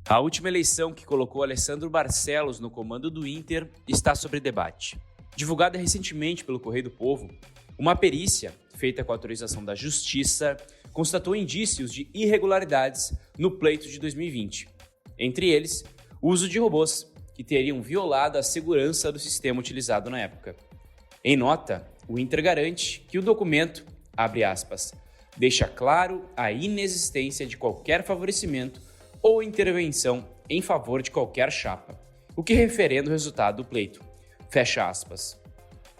A última eleição que colocou Alessandro Barcelos no comando do Inter está sob debate. Divulgada recentemente pelo Correio do Povo, uma perícia, feita com autorização da Justiça, constatou indícios de irregularidades no pleito de 2020. Entre eles, o uso de robôs, que teriam violado a segurança do sistema utilizado na época. Em nota, o Inter garante que o documento, abre aspas, deixa claro a inexistência de qualquer favorecimento ou intervenção em favor de qualquer chapa, o que referenda o resultado do pleito. Fecha aspas.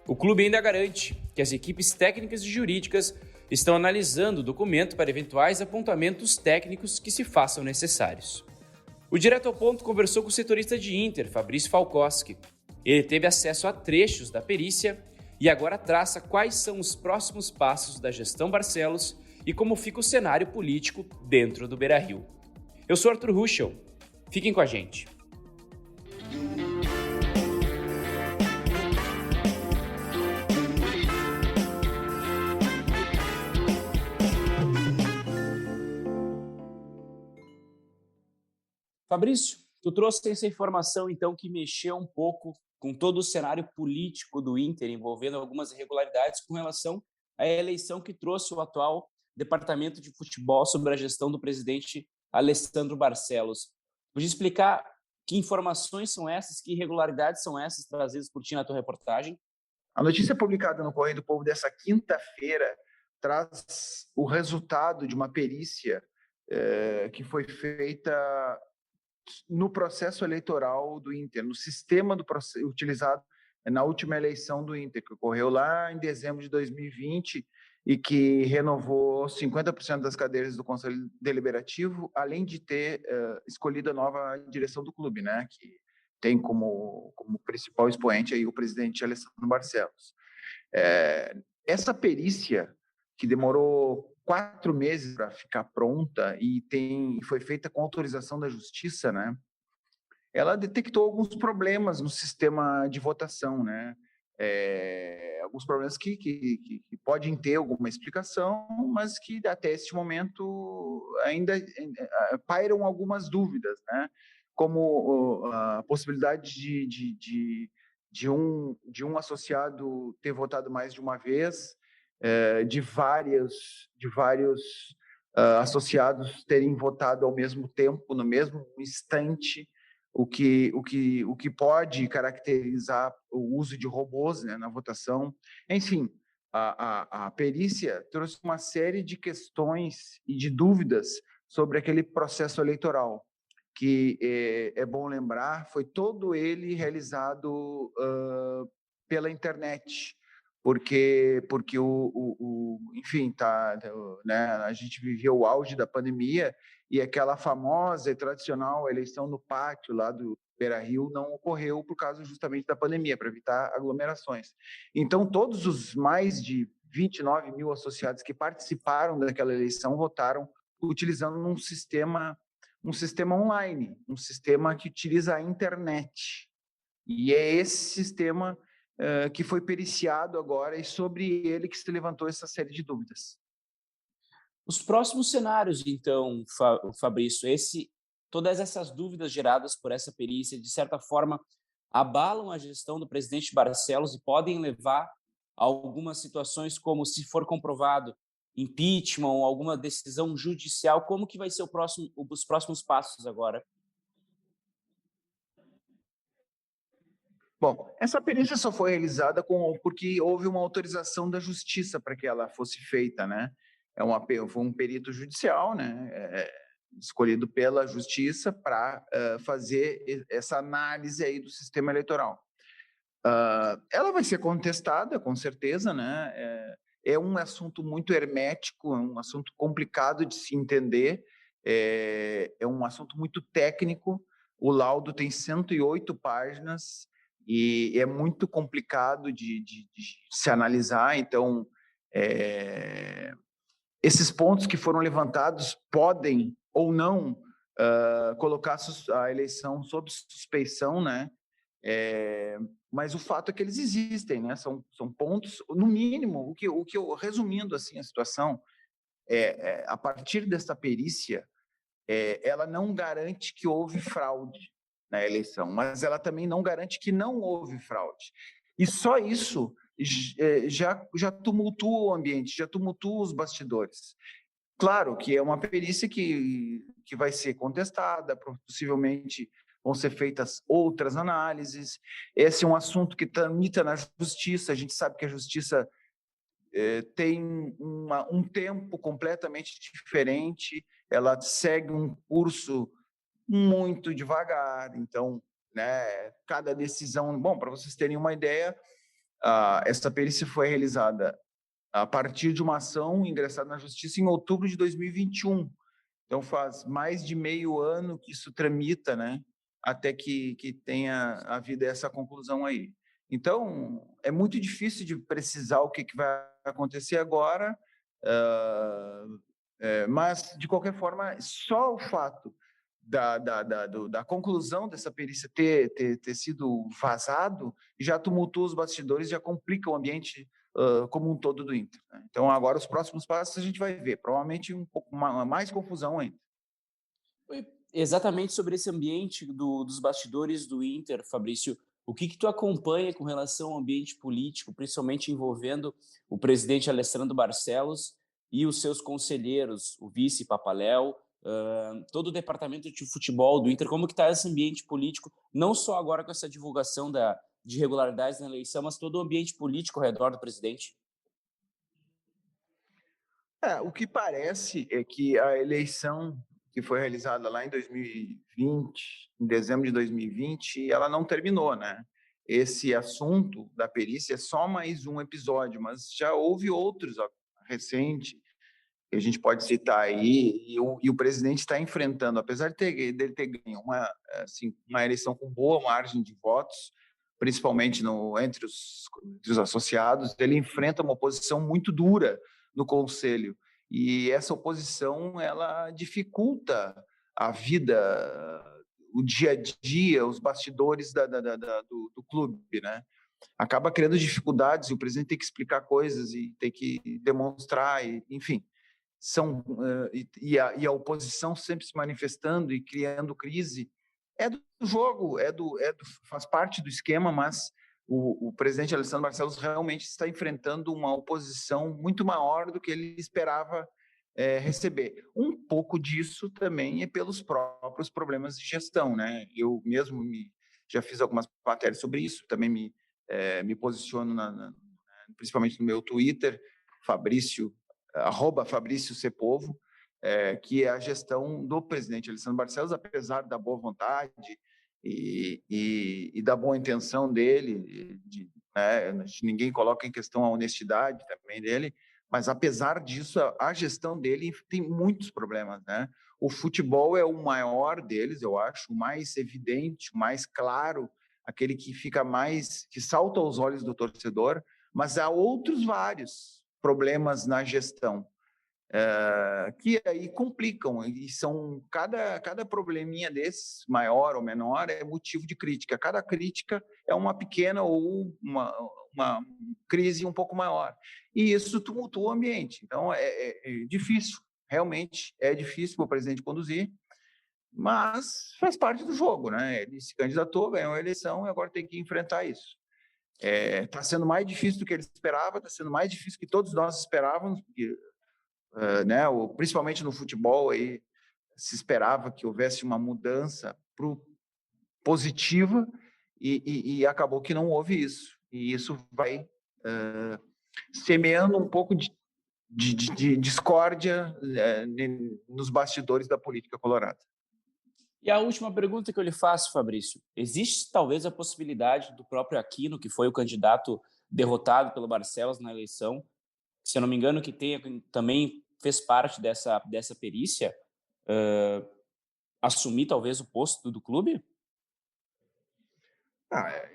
O clube ainda garante que as equipes técnicas e jurídicas estão analisando o documento para eventuais apontamentos técnicos que se façam necessários. O Direto ao Ponto conversou com o setorista de Inter, Fabrício Falkowski. Ele teve acesso a trechos da perícia e agora traça quais são os próximos passos da gestão Barcelos e como fica o cenário político dentro do Beira-Rio. Eu sou Arthur Ruschel. Fiquem com a gente. Fabrício, tu trouxe essa informação então que mexeu um pouco com todo o cenário político do Inter, envolvendo algumas irregularidades com relação à eleição que trouxe o atual departamento de futebol sobre a gestão do presidente Alessandro Barcelos. Podia explicar que informações são essas, que irregularidades são essas trazidas por ti na tua reportagem? A notícia publicada no Correio do Povo dessa quinta-feira traz o resultado de uma perícia que foi feita no processo eleitoral do Inter, no sistema do processo utilizado na última eleição do Inter, que ocorreu lá em dezembro de 2020 e que renovou 50% das cadeiras do Conselho Deliberativo, além de ter escolhido a nova direção do clube, né, que tem como principal expoente aí o presidente Alessandro Barcelos. Essa perícia, que demorou 4 meses para ficar pronta e foi feita com autorização da Justiça, né, ela detectou alguns problemas no sistema de votação, né? Alguns problemas que podem ter alguma explicação, mas que até este momento ainda pairam algumas dúvidas, né? Como a possibilidade de um associado ter votado mais de uma vez, de vários associados terem votado ao mesmo tempo, no mesmo instante, o que pode caracterizar o uso de robôs, né, na votação. Enfim, a perícia trouxe uma série de questões e de dúvidas sobre aquele processo eleitoral, que é bom lembrar, foi todo ele realizado pela internet, porque enfim, né, a gente viveu o auge da pandemia e aquela famosa e tradicional eleição no pátio lá do Beira-Rio não ocorreu por causa justamente da pandemia, para evitar aglomerações. Então, todos os mais de 29 mil associados que participaram daquela eleição votaram utilizando um sistema online, um sistema que utiliza a internet. E é esse sistema que foi periciado agora e sobre ele que se levantou essa série de dúvidas. Os próximos cenários, então, Fabrício, todas essas dúvidas geradas por essa perícia, de certa forma, abalam a gestão do presidente Barcelos e podem levar a algumas situações como, se for comprovado, impeachment ou alguma decisão judicial. Como que vai ser os próximos passos agora? Bom, essa perícia só foi realizada porque houve uma autorização da Justiça para que ela fosse feita, né? Foi um perito judicial, né? Escolhido pela Justiça para fazer essa análise aí do sistema eleitoral. Ela vai ser contestada, com certeza, né? É um assunto muito hermético, é um assunto complicado de se entender, é um assunto muito técnico. O laudo tem 108 páginas e é muito complicado de se analisar. Então, esses pontos que foram levantados podem ou não colocar a eleição sob suspeição, né? Mas o fato é que eles existem, né? São pontos, no mínimo, o que eu resumindo assim a situação, a partir desta perícia, ela não garante que houve fraude na eleição, mas ela também não garante que não houve fraude. E só isso já tumultua o ambiente, já tumultua os bastidores. Claro que é uma perícia que vai ser contestada, possivelmente vão ser feitas outras análises. Esse é um assunto que tramita na justiça, a gente sabe que a justiça tem um tempo completamente diferente, ela segue um curso muito devagar, então, né, cada decisão... Bom, para vocês terem uma ideia, essa perícia foi realizada a partir de uma ação ingressada na Justiça em outubro de 2021. Então, faz mais de meio ano que isso tramita, né, até que tenha havido essa conclusão aí. Então, é muito difícil de precisar o que vai acontecer agora, mas, de qualquer forma, só o fato da conclusão dessa perícia ter sido vazado já tumultua os bastidores, já complica o ambiente como um todo do Inter, né? Então, agora, os próximos passos a gente vai ver, provavelmente um pouco mais confusão ainda. Exatamente sobre esse ambiente dos bastidores do Inter, Fabrício, o que tu acompanha com relação ao ambiente político, principalmente envolvendo o presidente Alessandro Barcelos e os seus conselheiros, o vice Papaléu, todo o departamento de futebol do Inter, como que está esse ambiente político, não só agora com essa divulgação de irregularidades na eleição, mas todo o ambiente político ao redor do presidente? O que parece é que a eleição que foi realizada lá em 2020, em dezembro de 2020, ela não terminou, né? Esse assunto da perícia é só mais um episódio, mas já houve outros recentes que a gente pode citar aí, e o presidente está enfrentando, apesar dele ter ganho uma eleição com boa margem de votos, principalmente entre os associados, ele enfrenta uma oposição muito dura no Conselho, e essa oposição ela dificulta a vida, o dia a dia, os bastidores do clube, né? Acaba criando dificuldades e o presidente tem que explicar coisas e tem que demonstrar, enfim, e a oposição sempre se manifestando e criando crise. É do jogo, faz parte do esquema, mas o presidente Alessandro Barcelos realmente está enfrentando uma oposição muito maior do que ele esperava receber. Um pouco disso também é pelos próprios problemas de gestão, né? Eu mesmo já fiz algumas matérias sobre isso, também me posiciono principalmente no meu Twitter, Fabrício, @Fabrício Sepovo, que é a gestão do presidente Alessandro Barcelos, apesar da boa vontade e da boa intenção dele, né, ninguém coloca em questão a honestidade também dele, mas apesar disso, a gestão dele tem muitos problemas, né? O futebol é o maior deles, eu acho, o mais evidente, o mais claro, aquele que que salta aos olhos do torcedor, mas há outros vários problemas na gestão que aí complicam, e são cada probleminha desses, maior ou menor, é motivo de crítica. Cada crítica é uma pequena ou uma crise um pouco maior. E isso tumultua o ambiente. Então, é difícil, realmente é difícil para o presidente conduzir, mas faz parte do jogo, né? Ele se candidatou, ganhou a eleição e agora tem que enfrentar isso. Está sendo mais difícil do que ele esperava, está sendo mais difícil que todos nós esperávamos, porque né, principalmente no futebol, aí, se esperava que houvesse uma mudança positiva e acabou que não houve isso. E isso vai semeando um pouco de discórdia nos bastidores da política colorada. E a última pergunta que eu lhe faço, Fabrício, existe talvez a possibilidade do próprio Aquino, que foi o candidato derrotado pelo Barcelos na eleição, se eu não me engano, que também fez parte dessa perícia, assumir talvez o posto do clube?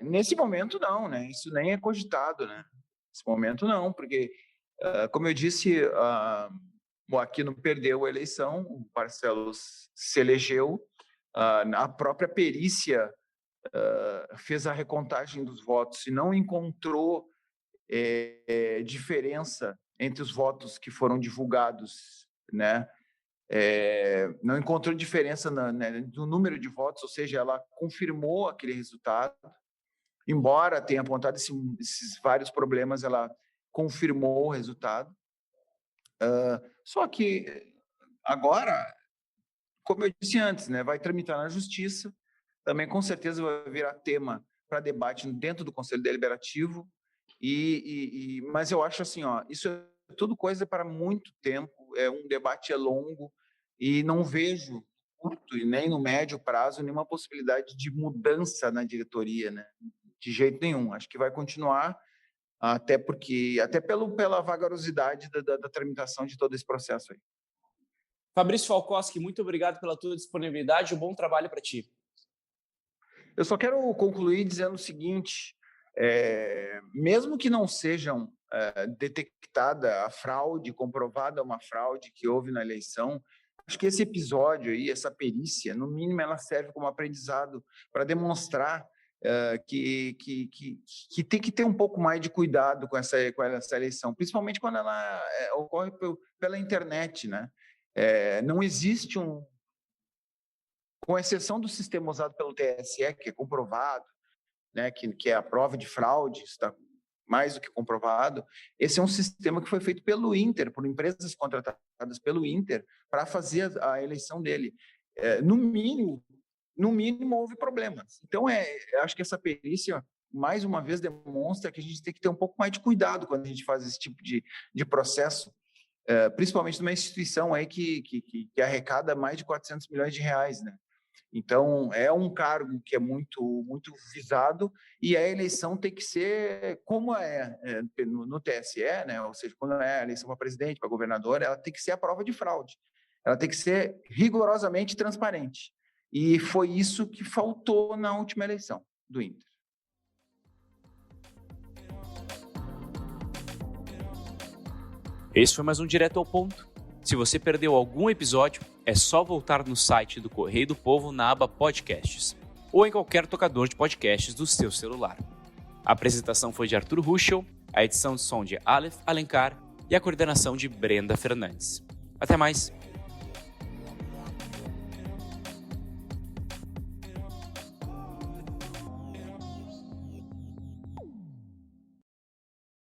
Nesse momento não, né? Isso nem é cogitado, né? Nesse momento não, porque, como eu disse, o Aquino perdeu a eleição, o Barcelos se elegeu, a própria perícia fez a recontagem dos votos e não encontrou diferença entre os votos que foram divulgados, né, não encontrou diferença no número de votos, ou seja, ela confirmou aquele resultado. Embora tenha apontado esses vários problemas, ela confirmou o resultado. Só que agora, como eu disse antes, né, vai tramitar na Justiça, também com certeza vai virar tema para debate dentro do Conselho Deliberativo, mas eu acho assim, isso é tudo coisa para muito tempo, um debate longo, e não vejo no curto e nem no médio prazo nenhuma possibilidade de mudança na diretoria, né? De jeito nenhum. Acho que vai continuar, até pela vagarosidade da tramitação de todo esse processo aí. Fabrício Falkowski, muito obrigado pela tua disponibilidade e um bom trabalho para ti. Eu só quero concluir dizendo o seguinte, mesmo que não sejam detectada a fraude, comprovada uma fraude que houve na eleição, acho que esse episódio aí, essa perícia, no mínimo ela serve como aprendizado para demonstrar que tem que ter um pouco mais de cuidado com essa eleição, principalmente quando ela ocorre pela internet, né? Não existe com exceção do sistema usado pelo TSE, que é comprovado, né, que é a prova de fraude, está mais do que comprovado, esse é um sistema que foi feito pelo Inter, por empresas contratadas pelo Inter, para fazer a eleição dele. No mínimo houve problemas. Então, acho que essa perícia, mais uma vez, demonstra que a gente tem que ter um pouco mais de cuidado quando a gente faz esse tipo de processo, principalmente numa instituição aí que arrecada mais de 400 milhões de reais, né? Então, é um cargo que é muito, muito visado, e a eleição tem que ser como no TSE, né? Ou seja, quando é a eleição para presidente, para governador, ela tem que ser a prova de fraude. Ela tem que ser rigorosamente transparente. E foi isso que faltou na última eleição do Inter. Esse foi mais um Direto ao Ponto. Se você perdeu algum episódio, é só voltar no site do Correio do Povo na aba Podcasts, ou em qualquer tocador de podcasts do seu celular. A apresentação foi de Arthur Ruschel, a edição de som de Aleph Alencar e a coordenação de Brenda Fernandes. Até mais!